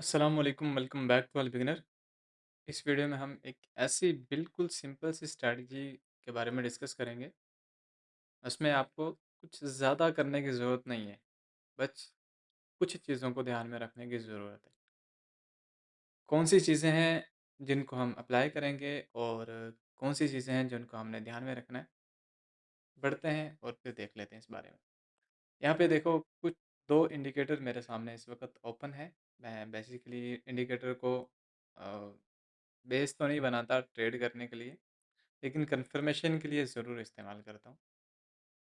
अस्सलाम वालेकुम, welcome back to al beginner. इस वीडियो में हम एक ऐसी बिल्कुल सिंपल सी स्ट्रैटेजी के बारे में डिस्कस करेंगे। उसमें आपको कुछ ज़्यादा करने की ज़रूरत नहीं है, बस कुछ चीज़ों को ध्यान में रखने की ज़रूरत है। कौन-सी चीज़ें हैं जिनको हम अप्लाई करेंगे और कौन-सी चीज़ें हैं जिनको हमने ध्यान में रखना है, बढ़ते हैं और फिर देख लेते हैं इस बारे में। यहाँ पे देखो कुछ 2 इंडिकेटर मेरे सामने इस वक़्त ओपन है। मैं बेसिकली इंडिकेटर को अ, बेस तो नहीं बनाता ट्रेड करने के लिए, लेकिन कन्फर्मेशन के लिए ज़रूर इस्तेमाल करता हूँ।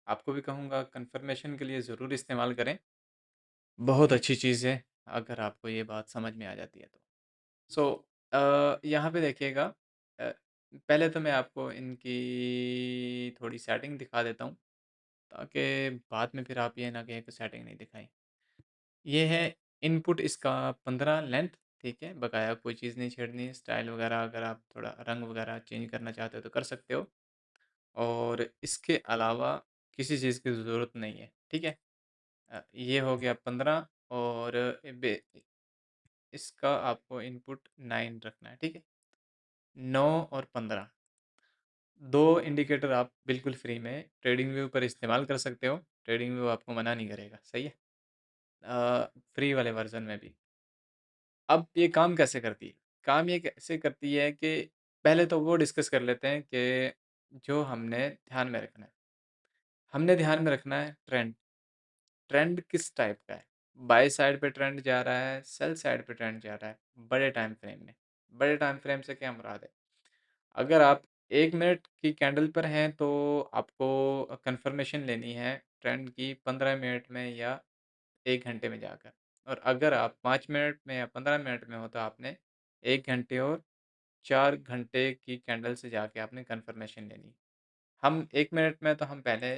आपको भी कहूँगा कन्फर्मेशन के लिए ज़रूर इस्तेमाल करें, बहुत अच्छी चीज़ है, अगर आपको ये बात समझ में आ जाती है तो। सो यहाँ पे देखिएगा अ, पहले तो मैं आपको इनकी थोड़ी सेटिंग दिखा देता हूँ, ताकि बाद में फिर आप ये ना कहें कि सेटिंग नहीं दिखाई। ये है इनपुट इसका 15 लेंथ, ठीक है? बकाया कोई चीज़ नहीं छेड़नी, स्टाइल वगैरह अगर आप थोड़ा रंग वगैरह चेंज करना चाहते हो तो कर सकते हो। और इसके अलावा किसी चीज़ की ज़रूरत नहीं है, ठीक है? ये हो गया 15 और बे इसका आपको इनपुट 9 रखना है, ठीक है? 9 और 15 2 इंडिकेटर आप बिल्कुल फ्री में ट्रेडिंग व्यू पर इस्तेमाल कर सकते हो। ट्रेडिंग व्यू आपको मना नहीं करेगा, सही है? फ्री वाले वर्ज़न में भी। अब ये काम कैसे करती है? काम ये कैसे करती है कि पहले तो वो डिस्कस कर लेते हैं कि जो हमने ध्यान में रखना है। हमने ध्यान में रखना है ट्रेंड। ट्रेंड किस टाइप का है? बाय साइड पे ट्रेंड जा रहा है, सेल साइड पे ट्रेंड जा रहा है, बड़े टाइम फ्रेम में। बड़े टाइम फ्रेम से क्या मुराद है? अगर आप 1 मिनट की कैंडल पर हैं तो आपको कन्फर्मेशन लेनी है ट्रेंड की 15 मिनट में या 1 घंटे में जाकर। और अगर आप 5 मिनट में या 15 मिनट में हो तो आपने 1 घंटे और 4 घंटे की कैंडल से जाके आपने कन्फर्मेशन लेनी। हम 1 मिनट में तो हम पहले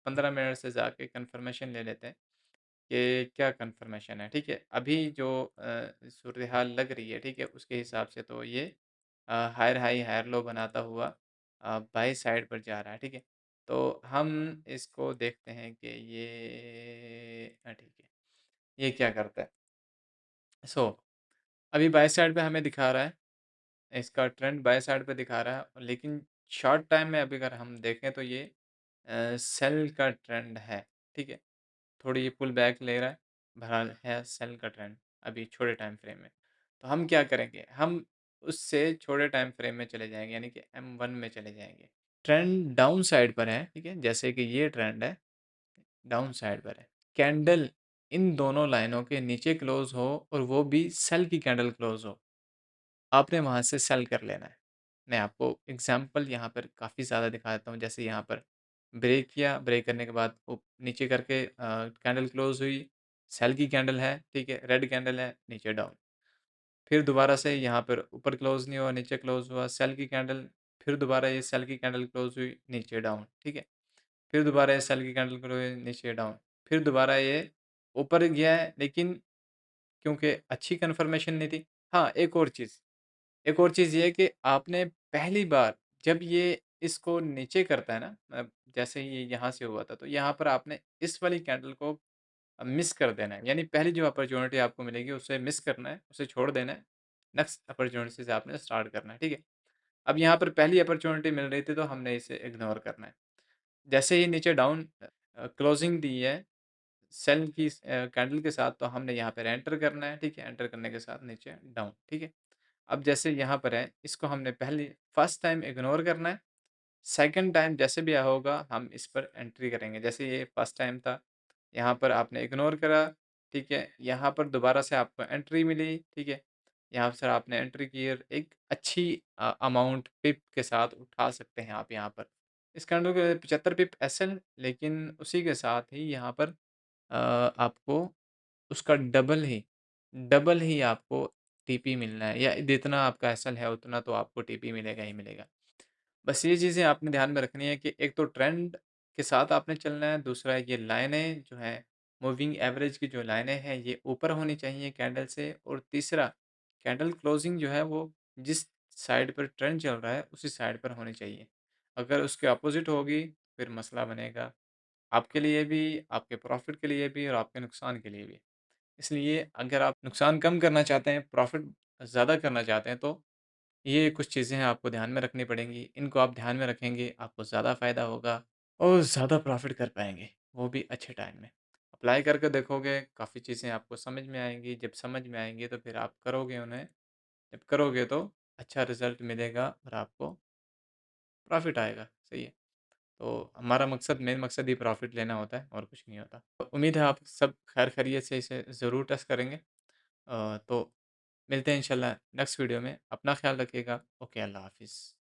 15 मिनट से जाके कन्फर्मेशन ले लेते हैं कि क्या कन्फर्मेशन है, ठीक है? अभी जो सूरत-ए-हाल लग रही है, ठीक है? उसके हिसाब से तो ये हायर हाई, हायर लो बनाता हुआ बाई साइड पर जा रहा है, ठीक है? तो हम इसको देखते हैं कि ये ठीक है, ये क्या करता है? सो अभी बाई साइड पे हमें दिखा रहा है, इसका ट्रेंड बाय साइड पे दिखा रहा है, लेकिन शॉर्ट टाइम में अभी अगर हम देखें तो ये सेल का ट्रेंड है, ठीक है? थोड़ी ये पुल बैक ले रहा है, बहरहाल है सेल का ट्रेंड अभी छोटे टाइम फ्रेम में। तो हम क्या करेंगे, हम उससे छोटे टाइम फ्रेम में चले जाएँगे, यानी कि M1 में चले जाएँगे। ट्रेंड डाउन साइड पर है, ठीक है? जैसे कि ये ट्रेंड है, डाउन साइड पर है। कैंडल इन दोनों लाइनों के नीचे क्लोज़ हो और वो भी सेल की कैंडल क्लोज़ हो, आपने वहाँ से सेल कर लेना है। मैं आपको एग्ज़ाम्पल यहाँ पर काफ़ी ज़्यादा दिखा देता हूँ, जैसे यहाँ पर ब्रेक किया, ब्रेक करने के बाद नीचे करके कैंडल क्लोज़ हुई, सेल की कैंडल है, ठीक है? रेड कैंडल है, नीचे डाउन। फिर दोबारा से यहाँ पर ऊपर क्लोज़ नहीं हुआ, नीचे क्लोज़ हुआ, सेल की कैंडल, फिर दोबारा ये सेल की कैंडल क्लोज़ हुई, नीचे डाउन, ठीक है? फिर दोबारा ये सेल की कैंडल क्लोज़ हुई, नीचे डाउन। फिर दोबारा ये ऊपर गया है, लेकिन क्योंकि अच्छी कन्फर्मेशन नहीं थी। हाँ, एक और चीज़ ये है कि आपने पहली बार जब ये इसको नीचे करता है ना, जैसे ये यहाँ से हुआ था, तो यहाँ पर आपने इस वाली कैंडल को मिस कर देना है। यानी पहली जो अपॉर्च्युनिटी आपको मिलेगी उसे मिस करना है, उसे छोड़ देना है। नेक्स्ट अपॉर्च्युनिटी से आपने स्टार्ट करना है, ठीक है? अब यहाँ पर पहली अपॉर्च्युनिटी मिल रही थी तो हमने इसे इग्नोर करना है। जैसे ही नीचे डाउन क्लोजिंग दी है सेल की कैंडल के साथ, तो हमने यहाँ पर एंटर करना है, ठीक है? एंटर करने के साथ नीचे डाउन, ठीक है? अब जैसे यहाँ पर है, इसको हमने पहले फर्स्ट टाइम इग्नोर करना है, सेकंड टाइम जैसे भी होगा हम इस पर एंट्री करेंगे। जैसे ये फर्स्ट टाइम था, यहाँ पर आपने इग्नोर करा, ठीक है? यहाँ पर दोबारा से आपको एंट्री मिली, ठीक है? यहाँ से आपने एंट्री की और एक अच्छी अमाउंट पिप के साथ उठा सकते हैं आप यहाँ पर। इस कैंडल के 75 पिप एसएल, लेकिन उसी के साथ ही यहाँ पर आपको उसका डबल ही आपको टीपी मिलना है, या जितना आपका एसएल है उतना तो आपको टीपी मिलेगा ही मिलेगा। बस ये चीज़ें आपने ध्यान में रखनी है कि एक तो ट्रेंड के साथ आपने चलना है, दूसरा ये लाइनें जो हैं, मूविंग एवरेज की जो लाइनें हैं ये ऊपर होनी चाहिए कैंडल से, और तीसरा कैंडल क्लोजिंग जो है वो जिस साइड पर ट्रेंड चल रहा है उसी साइड पर होनी चाहिए। अगर उसके अपोज़िट होगी फिर मसला बनेगा, आपके लिए भी, आपके प्रॉफ़िट के लिए भी और आपके नुकसान के लिए भी। इसलिए अगर आप नुकसान कम करना चाहते हैं, प्रॉफ़िट ज़्यादा करना चाहते हैं, तो ये कुछ चीज़ें हैं आपको ध्यान में रखनी पड़ेंगी। इनको आप ध्यान में रखेंगे, आपको ज़्यादा फ़ायदा होगा और ज़्यादा प्रॉफ़िट कर पाएँगे, वो भी अच्छे टाइम में। अप्लाई करके देखोगे, काफ़ी चीज़ें आपको समझ में आएँगी, जब समझ में आएँगी तो फिर आप करोगे उन्हें, जब करोगे तो अच्छा रिज़ल्ट मिलेगा और आपको प्रॉफ़िट आएगा, सही है। तो हमारा मकसद मेन मकसद ही प्रॉफ़िट लेना होता है और कुछ नहीं होता। तो उम्मीद है आप सब खैर-खैरियत से इसे ज़रूर टेस्ट करेंगे। तो मिलते हैं इंशाल्लाह नेक्स्ट वीडियो में। अपना ख़्याल रखिएगा। ओके, अल्लाह हाफ़िज़।